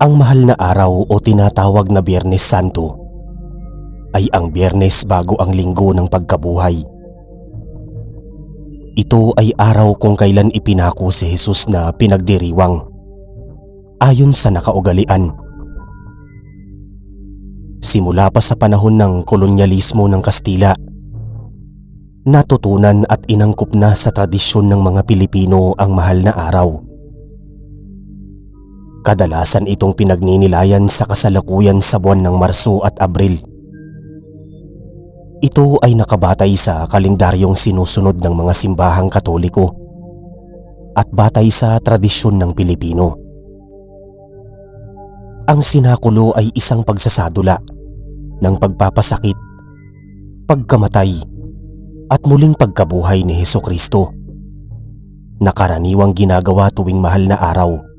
Ang mahal na araw o tinatawag na Biyernes Santo ay ang Biyernes bago ang linggo ng pagkabuhay. Ito ay araw kung kailan ipinako si Jesus na pinagdiriwang ayon sa nakaugalian. Simula pa sa panahon ng kolonyalismo ng Kastila, natutunan at inangkop na sa tradisyon ng mga Pilipino ang mahal na araw. Kadalasan itong pinagninilayan sa kasalukuyan sa buwan ng Marso at Abril. Ito ay nakabatay sa kalendaryong sinusunod ng mga simbahang Katoliko at batay sa tradisyon ng Pilipino. Ang sinakulo ay isang pagsasadula ng pagpapasakit, pagkamatay at muling pagkabuhay ni Hesukristo na karaniwang ginagawa tuwing mahal na araw.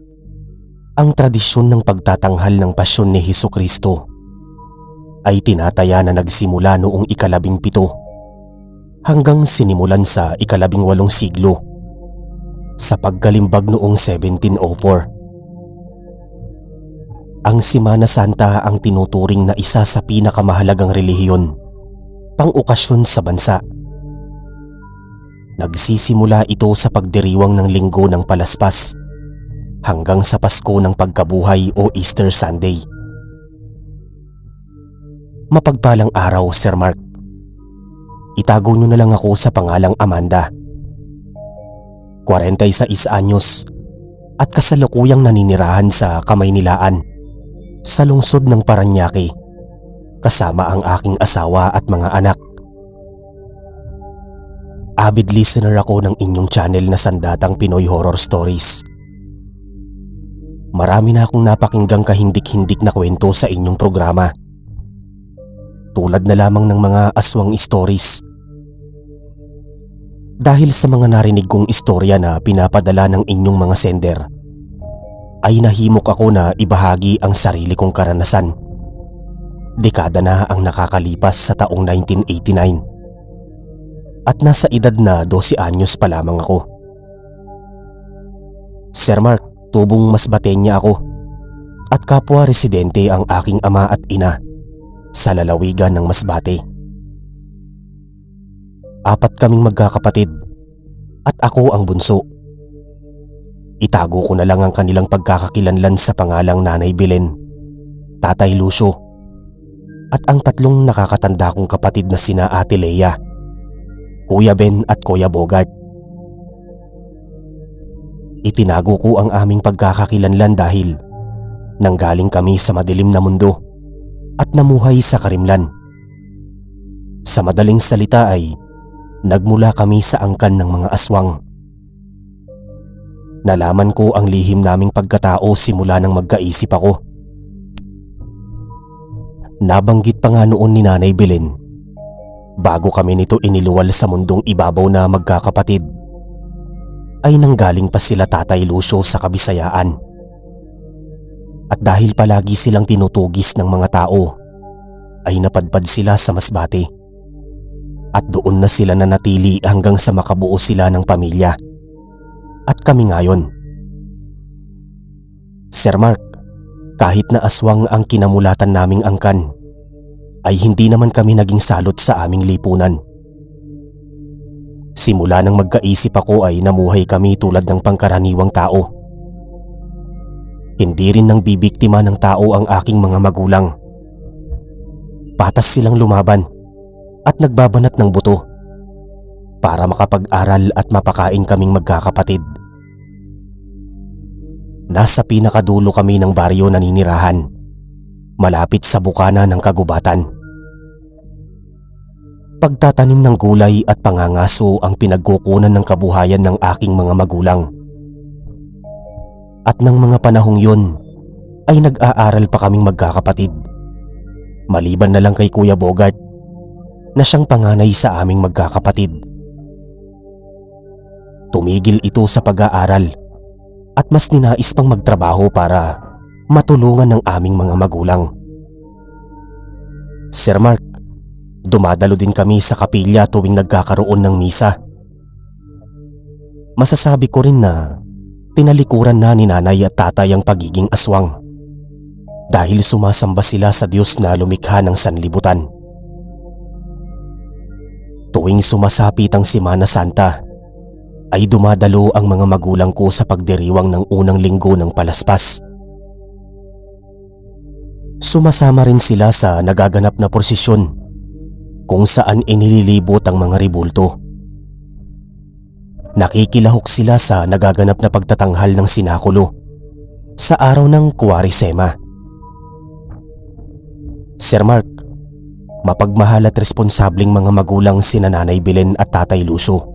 Ang tradisyon ng pagtatanghal ng pasyon ni Hesukristo ay tinataya na nagsimula noong ika-17 hanggang sinimulan sa ika-18 siglo sa pagkalimbag noong 1704. Ang Semana Santa ang tinuturing na isa sa pinakamahalagang relihiyon, pang-okasyon sa bansa. Nagsisimula ito sa pagdiriwang ng Linggo ng Palaspas hanggang sa Pasko ng Pagkabuhay o Easter Sunday. Mapagpalang araw, Sir Mark. Itago niyo na lang ako sa pangalang Amanda. 46 anyos at kasalukuyang naninirahan sa Kamaynilaan sa lungsod ng Parañaque kasama ang aking asawa at mga anak. Avid listener ako ng inyong channel na Sandatang Pinoy Horror Stories. Marami na akong napakinggang kahindik-hindik na kwento sa inyong programa. Tulad na lamang ng mga aswang stories. Dahil sa mga narinig kong istorya na pinapadala ng inyong mga sender, ay nahimok ako na ibahagi ang sarili kong karanasan. Dekada na ang nakakalipas sa taong 1989 at nasa edad na 12 anyos pa lamang ako. Sir Mark, tubong Masbatenya ako at kapwa residente ang aking ama at ina sa lalawigan ng Masbate. 4 kaming magkakapatid at ako ang bunso. Itago ko na lang ang kanilang pagkakakilanlan sa pangalang Nanay Belen, Tatay Lucio at ang 3 nakakatanda kong kapatid na sina Ate Lea, Kuya Ben at Kuya Bogart. Itinago ko ang aming pagkakakilanlan dahil nanggaling kami sa madilim na mundo at namuhay sa karimlan. Sa madaling salita ay nagmula kami sa angkan ng mga aswang. Nalaman ko ang lihim naming pagkatao simula nang magkaisip ako. Nabanggit pa nga noon ni Nanay Belen, bago kami nito iniluwal sa mundong ibabaw na magkakapatid, ay nanggaling pa sila Tatay Lucio sa Kabisayaan. At dahil palagi silang tinutugis ng mga tao, ay napadpad sila sa Masbate. At doon na sila nanatili hanggang sa makabuo sila ng pamilya. At kami ngayon. Sir Mark, kahit na aswang ang kinamulatan naming angkan, ay hindi naman kami naging salot sa aming lipunan. Simula nang magkaisip ako ay namuhay kami tulad ng pangkaraniwang tao. Hindi rin nang bibiktima ng tao ang aking mga magulang. Patas silang lumaban at nagbabanat ng buto para makapag-aral at mapakain kaming magkakapatid. Nasa pinakadulo kami ng baryo naninirahan, malapit sa bukana ng kagubatan. Pagtatanim ng gulay at pangangaso ang pinagkukunan ng kabuhayan ng aking mga magulang. At ng mga panahong yun ay nag-aaral pa kaming magkakapatid. Maliban na lang kay Kuya Bogart na siyang panganay sa aming magkakapatid. Tumigil ito sa pag-aaral at mas ninais pang magtrabaho para matulungan ng aming mga magulang. Sir Mark, Dumadalo din kami sa kapilya tuwing nagkakaroon ng misa. Masasabi ko rin na tinalikuran na ni nanay at tatay ang pagiging aswang dahil sumasamba sila sa Diyos na lumikha ng sanlibutan. Tuwing sumasapit ang Semana Santa ay dumadalo ang mga magulang ko sa pagdiriwang ng unang linggo ng Palaspas. Sumasama rin sila sa nagaganap na prosesyon kung saan inililibot ang mga rebulto. Nakikilahok sila sa nagaganap na pagtatanghal ng sinakulo sa araw ng Kwaresema. Sir Mark, mapagmahal at responsableng mga magulang sina Nanay Belen at Tatay Lucio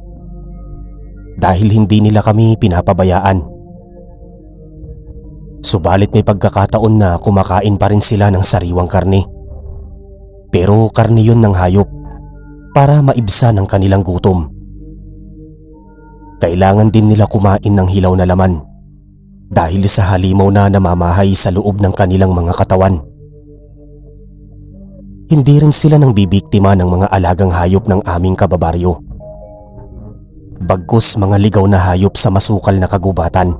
dahil hindi nila kami pinapabayaan. Subalit may pagkakataon na kumakain pa rin sila ng sariwang karne. Pero karne yun ng hayop para maibsan ang kanilang gutom. Kailangan din nila kumain ng hilaw na laman dahil sa halimaw na namamahay sa loob ng kanilang mga katawan. Hindi rin sila nang bibiktima ng mga alagang hayop ng aming kababaryo. Bagkus mga ligaw na hayop sa masukal na kagubatan.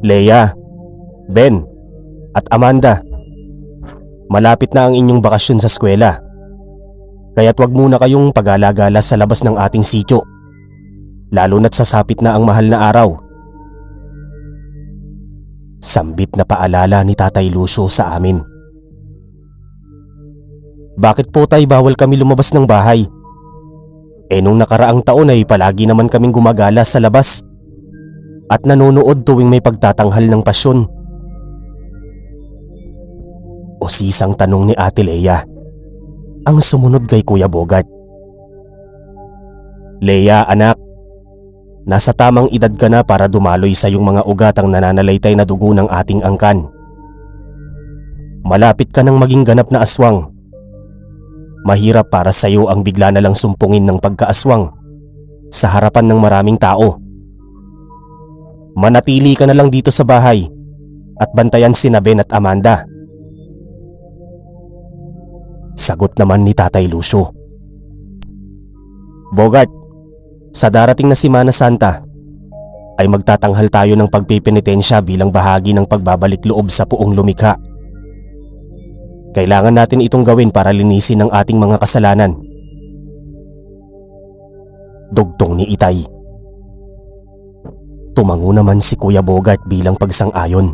Leia, Ben, at Amanda, malapit na ang inyong bakasyon sa eskwela. Kaya't wag muna kayong pag-alagala sa labas ng ating sityo, lalo na't sasapit na ang mahal na araw. Sambit na paalala ni Tatay Lucio sa amin. Bakit po tay bawal kami lumabas ng bahay? Nung nakaraang taon ay palagi naman kaming gumagala sa labas at nanonood tuwing may pagtatanghal ng pasyon. O sisang tanong ni Ate Leia ang sumunod kay Kuya Bogart. Leia anak, nasa tamang edad ka na para dumaloy sa iyong mga ugat ang nananalaytay na dugo ng ating angkan. Malapit ka nang maging ganap na aswang. Mahirap para sa iyo ang bigla na lang sumpungin ng pagkaaswang sa harapan ng maraming tao. Manatili ka na lang dito sa bahay at bantayan sina Ben at Amanda. Sagot naman ni Tatay Lucio. Bogart, sa darating na Semana Santa ay magtatanghal tayo ng pagpipinitensya bilang bahagi ng pagbabalik loob sa Puong Lumikha. Kailangan natin itong gawin para linisin ang ating mga kasalanan. Dugtong ni Itay. Tumango naman si Kuya Bogart bilang pagsang-ayon.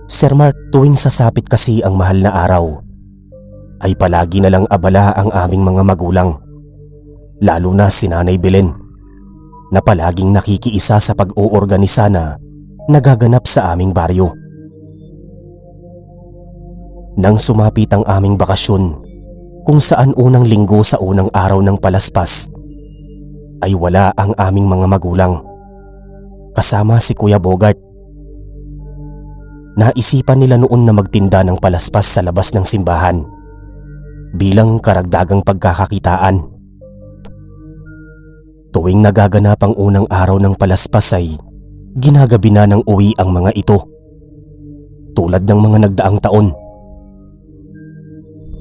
Sir Mark, tuwing sasapit kasi ang mahal na araw, ay palagi na lang abala ang aming mga magulang, lalo na si Nanay Belen, na palaging nakikiisa sa pag-oorganisa na nagaganap sa aming baryo. Nang sumapit ang aming bakasyon, kung saan unang linggo sa unang araw ng Palaspas, ay wala ang aming mga magulang, kasama si Kuya Bogart. Naisipan nila noon na magtinda ng palaspas sa labas ng simbahan bilang karagdagang pagkakakitaan. Tuwing nagaganap ang unang araw ng palaspas ay ginagabi na ng uwi ang mga ito, tulad ng mga nagdaang taon.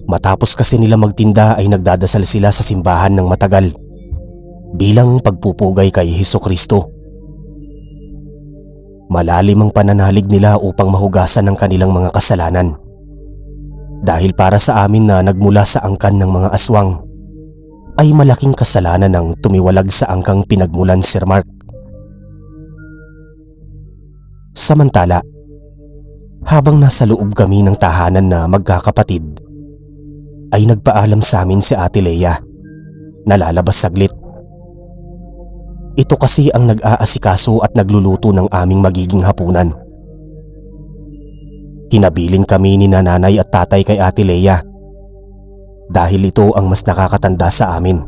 Matapos kasi nila magtinda ay nagdadasal sila sa simbahan ng matagal bilang pagpupugay kay Hesukristo. Malalim ang pananalig nila upang mahugasan ang kanilang mga kasalanan. Dahil para sa amin na nagmula sa angkan ng mga aswang, ay malaking kasalanan ang tumiwalag sa angkang pinagmulan Sir Mark. Samantala, habang nasa loob kami ng tahanan na magkakapatid, ay nagpaalam sa amin si Ate Leia na lalabas saglit. Ito kasi ang nag-aasikaso at nagluluto ng aming magiging hapunan. Hinabilin kami ni Nanay at Tatay kay Ate Leia dahil ito ang mas nakakatanda sa amin.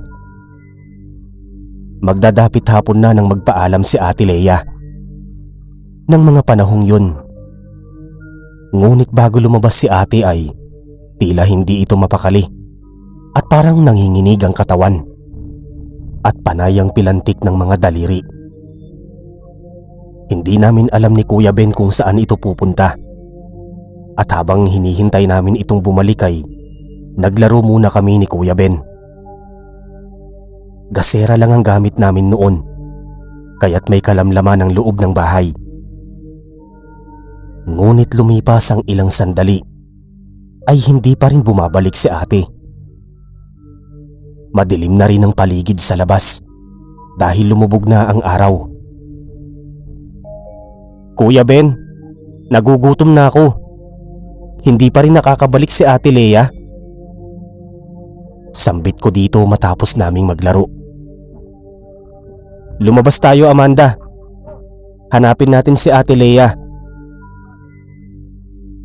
Magdadapit hapon na nang magpaalam si Ate Leia. Nang mga panahong yun. Ngunit bago lumabas si ate ay tila hindi ito mapakali at parang nanginginig ang katawan at panay ang pilantik ng mga daliri. Hindi namin alam ni Kuya Ben kung saan ito pupunta. At habang hinihintay namin itong bumalik ay naglaro muna kami ni Kuya Ben. Gasera lang ang gamit namin noon, kaya't may kalamlaman ang loob ng bahay. Ngunit lumipas ang ilang sandali ay hindi pa rin bumabalik si ate. Madilim na rin ang paligid sa labas dahil lumubog na ang araw. Kuya Ben, nagugutom na ako. Hindi pa rin nakakabalik si Ate Lea. Sambit ko dito matapos naming maglaro. Lumabas tayo, Amanda. Hanapin natin si Ate Lea.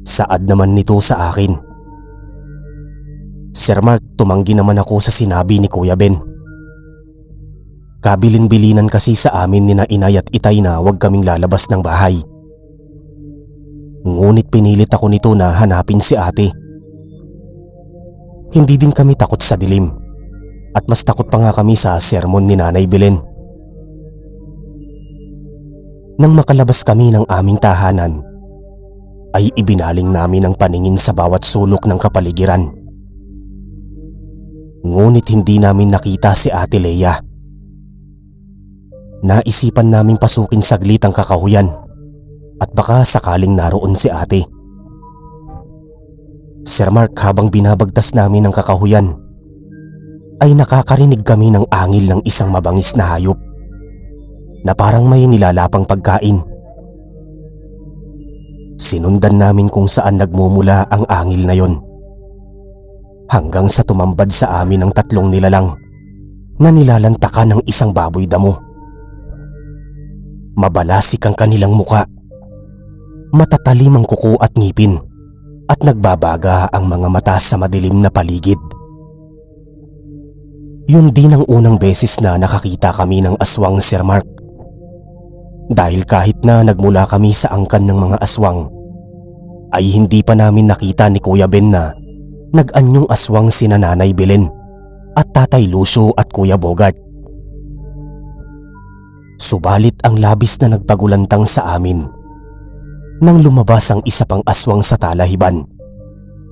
Saad naman nito sa akin. Sir Mark, tumanggi naman ako sa sinabi ni Kuya Ben. Kabilin-bilinan kasi sa amin ni na Inay at Itay na huwag kaming lalabas ng bahay. Ngunit pinilit ako nito na hanapin si ate. Hindi din kami takot sa dilim at mas takot pa nga kami sa sermon ni Nanay Belen. Nang makalabas kami ng aming tahanan, ay ibinaling namin ang paningin sa bawat sulok ng kapaligiran. Ngunit hindi namin nakita si Ate Lea. Naisipan naming pasukin saglit ang kakahuyan at baka sakaling naroon si ate. Sir Mark, habang binabagtas namin ang kakahuyan, ay nakakarinig kami ng angil ng isang mabangis na hayop na parang may nilalapang pagkain. Sinundan namin kung saan nagmumula ang angil na yon, hanggang sa tumambad sa amin ang tatlong nilalang na nilalantakan ng isang baboy damo. Mabalasik ang kanilang muka, matatalim ang kuko at ngipin, at nagbabaga ang mga mata sa madilim na paligid. Yun din ang unang beses na nakakita kami ng aswang, Sir Mark. Dahil kahit na nagmula kami sa angkan ng mga aswang, ay hindi pa namin nakita ni Kuya Ben na nag-anyong aswang sina Nanay Belen at Tatay Lucio at Kuya Bogart. Subalit ang labis na nagpagulantang sa amin nang lumabas ang isa pang aswang sa talahiban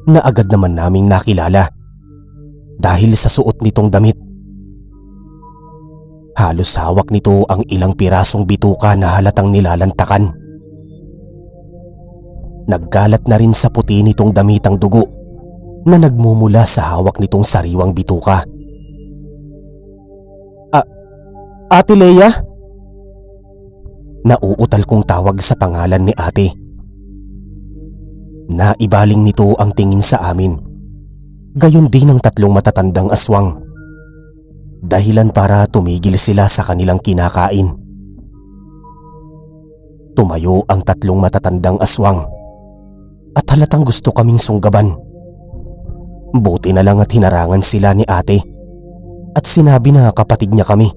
na agad naman naming nakilala dahil sa suot nitong damit. Halos hawak nito ang ilang pirasong bituka na halatang nilalantakan. Naggalat na rin sa puti nitong damitang dugo na nagmumula sa hawak nitong sariwang bituka. Ate Lea? Nauutal kong tawag sa pangalan ni ate. Naibaling nito ang tingin sa amin, gayon din ang tatlong matatandang aswang. Dahilan para tumigil sila sa kanilang kinakain. Tumayo ang tatlong matatandang aswang at halatang gusto kaming sunggaban. Buti na lang at hinarangan sila ni ate at sinabi na kapatid niya kami,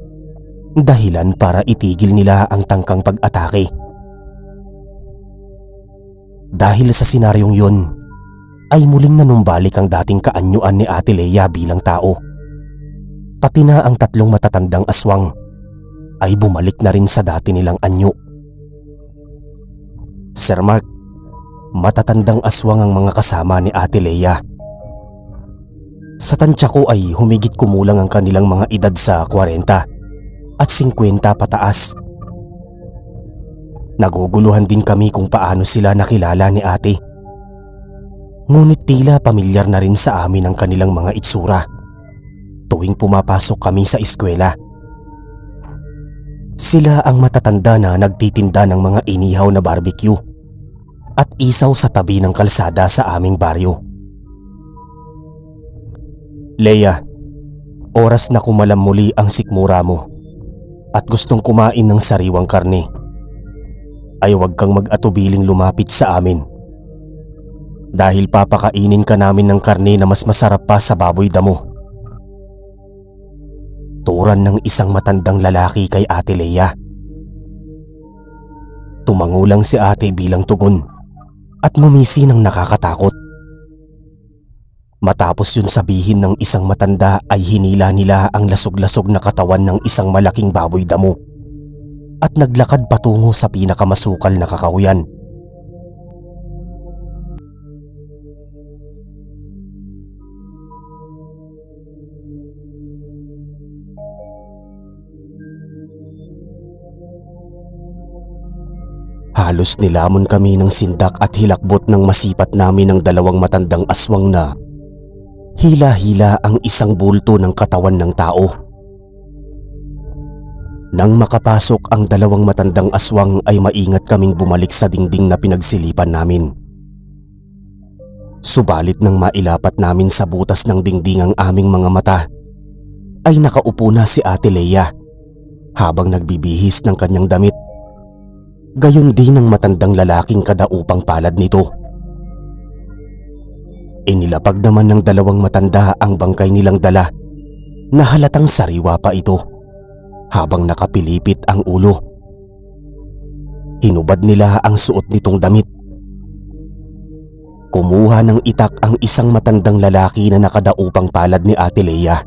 dahilan para itigil nila ang tangkang pag-atake. Dahil sa senaryong yun, ay muling nanumbalik ang dating kaanyuan ni Ate Lea bilang tao. Pati na ang tatlong matatandang aswang ay bumalik na rin sa dati nilang anyo. Sir Mark, matatandang aswang ang mga kasama ni Ate Lea. Sa tansya ko ay humigit kumulang ang kanilang mga edad sa 40 at 50 pataas. Naguguluhan din kami kung paano sila nakilala ni ate. Ngunit tila pamilyar na rin sa amin ang kanilang mga itsura tuwing pumapasok kami sa eskwela. Sila ang matatanda na nagtitinda ng mga inihaw na barbecue at isaw sa tabi ng kalsada sa aming baryo. Lea, oras na kumalam muli ang sikmura mo at gustong kumain ng sariwang karne, ay huwag kang mag-atubiling lumapit sa amin. Dahil papakainin ka namin ng karne na mas masarap pa sa baboy damo. Turan ng isang matandang lalaki kay Ate Lea. Tumango lang si ate bilang tugon at ngumisi ng nakakatakot. Matapos yun sabihin ng isang matanda ay hinila nila ang lasog-lasog na katawan ng isang malaking baboy damo at naglakad patungo sa pinakamasukal na kakahuyan. Halos nilamon kami ng sindak at hilakbot ng masipat namin ng dalawang matandang aswang na hila-hila ang isang bulto ng katawan ng tao. Nang makapasok ang dalawang matandang aswang ay maingat kaming bumalik sa dingding na pinagsilipan namin. Subalit nang mailapat namin sa butas ng dingding ang aming mga mata, ay nakaupo na si Ate Leia habang nagbibihis ng kanyang damit. Gayon din ang matandang lalaking kadaupang palad nito. Inilapag naman ng dalawang matanda ang bangkay nilang dala na halatang sariwa pa ito habang nakapilipit ang ulo. Hinubad nila ang suot nitong damit. Kumuha ng itak ang isang matandang lalaki na nakadaupang palad ni Ate Leia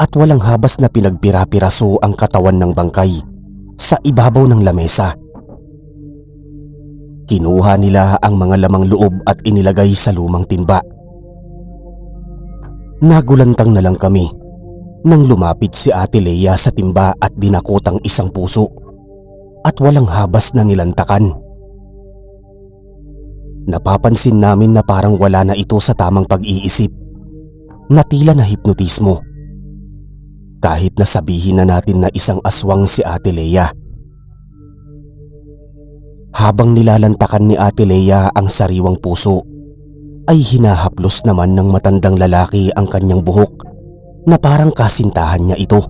at walang habas na pinagpira-piraso ang katawan ng bangkay sa ibabaw ng lamesa. Kinuha nila ang mga lamang loob at inilagay sa lumang timba. Nagulantang na lang kami nang lumapit si Ate Leia sa timba at dinakot ang isang puso at walang habas na nilantakan. Napapansin namin na parang wala na ito sa tamang pag-iisip, na tila na hipnotismo. Kahit na sabihin na natin na isang aswang si Ate Leia. Habang nilalantakan ni Ate Leia ang sariwang puso, ay hinahaplos naman ng matandang lalaki ang kanyang buhok na parang kasintahan niya ito.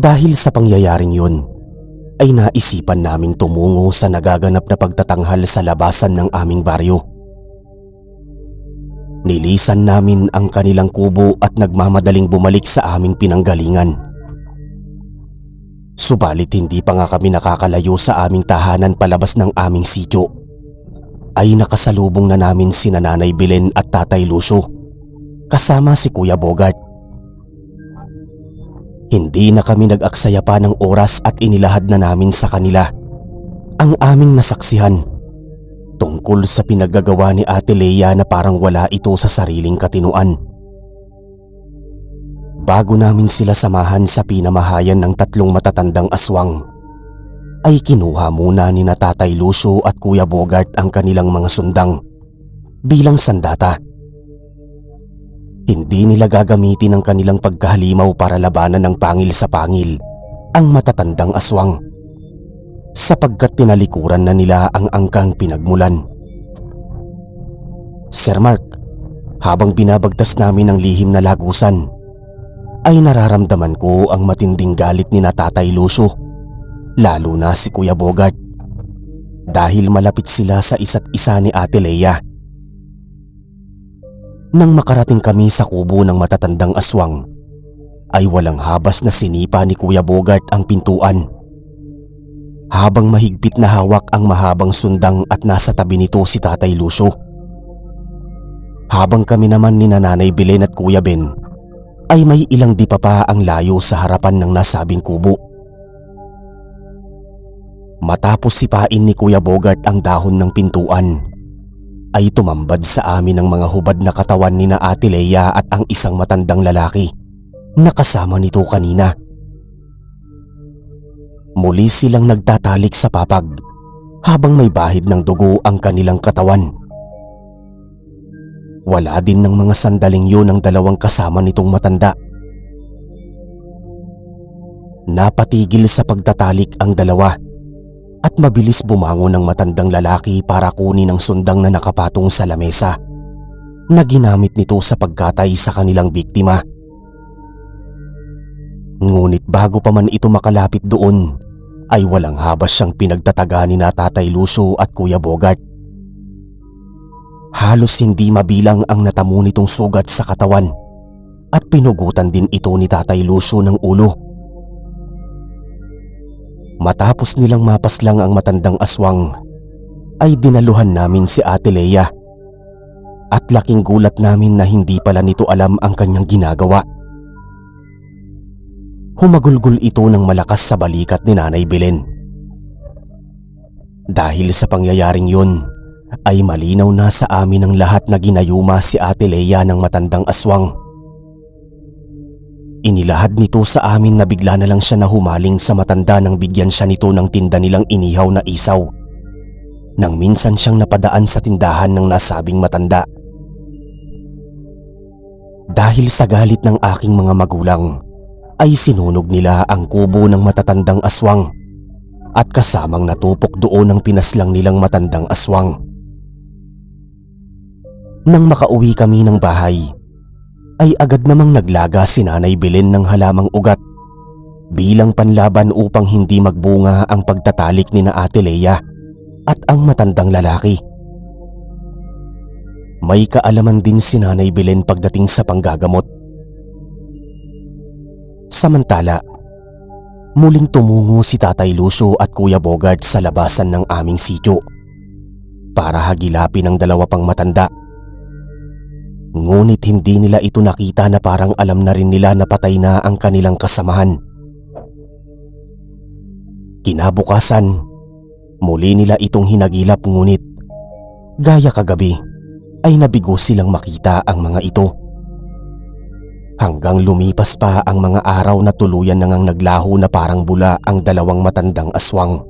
Dahil sa pangyayaring yun, ay naisipan naming tumungo sa nagaganap na pagtatanghal sa labasan ng aming baryo. Nilisan namin ang kanilang kubo at nagmamadaling bumalik sa aming pinanggalingan. Subalit hindi pa nga kami nakakalayo sa aming tahanan palabas ng aming sityo, ay nakasalubong na namin sina Nanay Belen at Tatay Lucio kasama si Kuya Bogart. Hindi na kami nag-aksaya pa ng oras at inilahad na namin sa kanila ang aming nasaksihan tungkol sa pinaggagawa ni Ate Leia na parang wala ito sa sariling katinuan. Bago namin sila samahan sa pinamahayan ng tatlong matatandang aswang, ay kinuha muna ni na Tatay Lucio at Kuya Bogart ang kanilang mga sundang bilang sandata. Hindi nila gagamitin ang kanilang pagkahalimaw para labanan ng pangil sa pangil ang matatandang aswang, sapagkat tinalikuran na nila ang angkang pinagmulan. Sir Mark, habang binabagtas namin ang lihim na lagusan, ay nararamdaman ko ang matinding galit ni na Tatay Lucio, lalo na si Kuya Bogart, dahil malapit sila sa isa't isa ni Ate Leia. Nang makarating kami sa kubo ng matatandang aswang, ay walang habas na sinipa ni Kuya Bogart ang pintuan, habang mahigpit na hawak ang mahabang sundang at nasa tabi nito si Tatay Lucio. Habang kami naman ni Nanay Belen at Kuya Ben ay may ilang di pa ang layo sa harapan ng nasabing kubo. Matapos sipain ni Kuya Bogart ang dahon ng pintuan, ay tumambad sa amin ang mga hubad na katawan ni na Ate Leia at ang isang matandang lalaki na kasama nito kanina. Muli silang nagtatalik sa papag habang may bahid ng dugo ang kanilang katawan. Wala din ng mga sandaling yun ang dalawang kasama nitong matanda. Napatigil sa pagtatalik ang dalawa at mabilis bumangon ng matandang lalaki para kunin ang sundang na nakapatong sa lamesa na ginamit nito sa pagkatay sa kanilang biktima. Ngunit bago pa man ito makalapit doon, ay walang habas siyang pinagtataga ni na Tatay Lucio at Kuya Bogart. Halos hindi mabilang ang natamo nitong sugat sa katawan at pinugutan din ito ni Tatay Lucio ng ulo. Matapos nilang mapaslang ang matandang aswang, ay dinaluhan namin si Ate Leia at laking gulat namin na hindi pala nito alam ang kanyang ginagawa. Humagulgol ito ng malakas sa balikat ni Nanay Belen. Dahil sa pangyayaring yun, ay malinaw na sa amin ang lahat na ginayuma si Ate Leia ng matandang aswang. Inilahad nito sa amin na bigla na lang siya nahumaling sa matanda nang bigyan siya nito ng tinda nilang inihaw na isaw. Nang minsan siyang napadaan sa tindahan ng nasabing matanda. Dahil sa galit ng aking mga magulang, ay sinunog nila ang kubo ng matatandang aswang at kasamang natupok doon ang pinaslang nilang matandang aswang. Nang makauwi kami ng bahay, ay agad namang naglaga si Nanay Belen ng halamang ugat bilang panlaban upang hindi magbunga ang pagtatalik ni na Ate Lea at ang matandang lalaki. May kaalaman din si Nanay Belen pagdating sa panggagamot. Samantala, muling tumungo si Tatay Lucio at Kuya Bogart sa labasan ng aming sityo para hagilapin ang dalawa pang matanda. Ngunit hindi nila ito nakita na parang alam na rin nila na patay na ang kanilang kasamahan. Kinabukasan, muli nila itong hinagilap ngunit gaya kagabi ay nabigo silang makita ang mga ito. Hanggang lumipas pa ang mga araw na tuluyan nang naglaho na parang bula ang dalawang matandang aswang.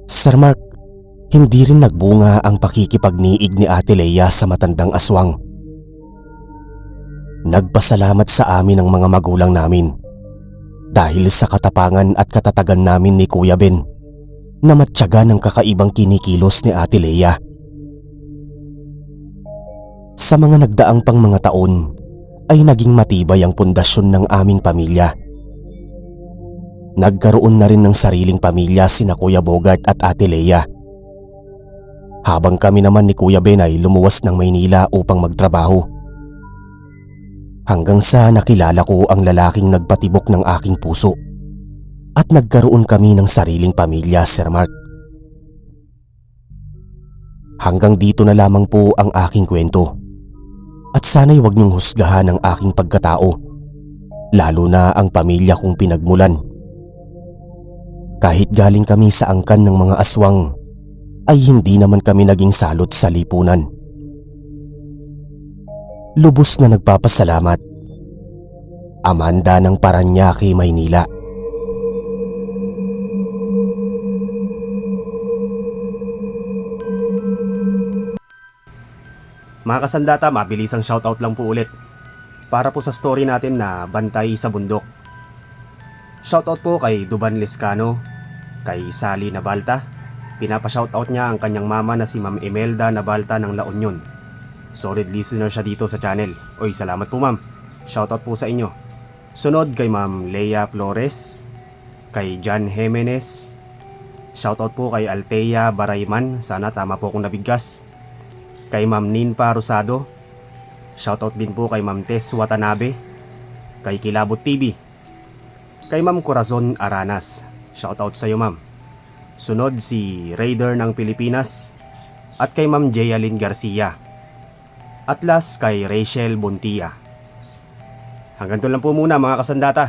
Sir Mark, hindi rin nagbunga ang pakikipagniig ni Ate Lea sa matandang aswang. Nagpasalamat sa amin ang mga magulang namin dahil sa katapangan at katatagan namin ni Kuya Ben na matyaga ng kakaibang kinikilos ni Ate Lea. Sa mga nagdaang pang mga taon ay naging matibay ang pundasyon ng aming pamilya. Nagkaroon na rin ng sariling pamilya sina Kuya Bogart at Ate Lea. Habang kami naman ni Kuya Ben ay lumuwas ng Maynila upang magtrabaho. Hanggang sa nakilala ko ang lalaking nagpatibok ng aking puso at nagkaroon kami ng sariling pamilya, Sir Mark. Hanggang dito na lamang po ang aking kwento. At sana'y huwag niyong husgahan ang aking pagkatao, lalo na ang pamilya kong pinagmulan. Kahit galing kami sa angkan ng mga aswang, ay hindi naman kami naging salot sa lipunan. Lubos na nagpapasalamat. Amanda ng Paranaque, Maynila. Mga kasandata, mabilisang shoutout lang po ulit para po sa story natin na Bantay sa Bundok. Shoutout po kay Duban Lescano, kay Sally Nabalta. Pinapa-shoutout niya ang kanyang mama na si Ma'am Imelda Nabalta ng La Union. Solid listener siya dito sa channel. Oy, salamat po ma'am. Shoutout po sa inyo. Sunod kay Ma'am Lea Flores, kay John Jimenez. Shoutout po kay Altea Barayman, sana tama po akong nabigkas. Kay Ma'am Ninpa Rosado. Shoutout din po kay Ma'am Tess Watanabe, kay Kilabot TV. Kay Ma'am Corazon Aranas. Shoutout sa iyo ma'am. Sunod si Raider ng Pilipinas at kay Ma'am Jayalyn Garcia. At last kay Rachel Bontia. Hanggang doon lang po muna mga kasandata.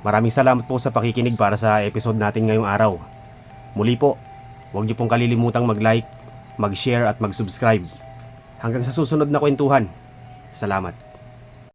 Maraming salamat po sa pakikinig para sa episode natin ngayong araw. Muli po, huwag niyo pong kalilimutang mag-like, mag-share at mag-subscribe. Hanggang sa susunod na kwentuhan. Salamat.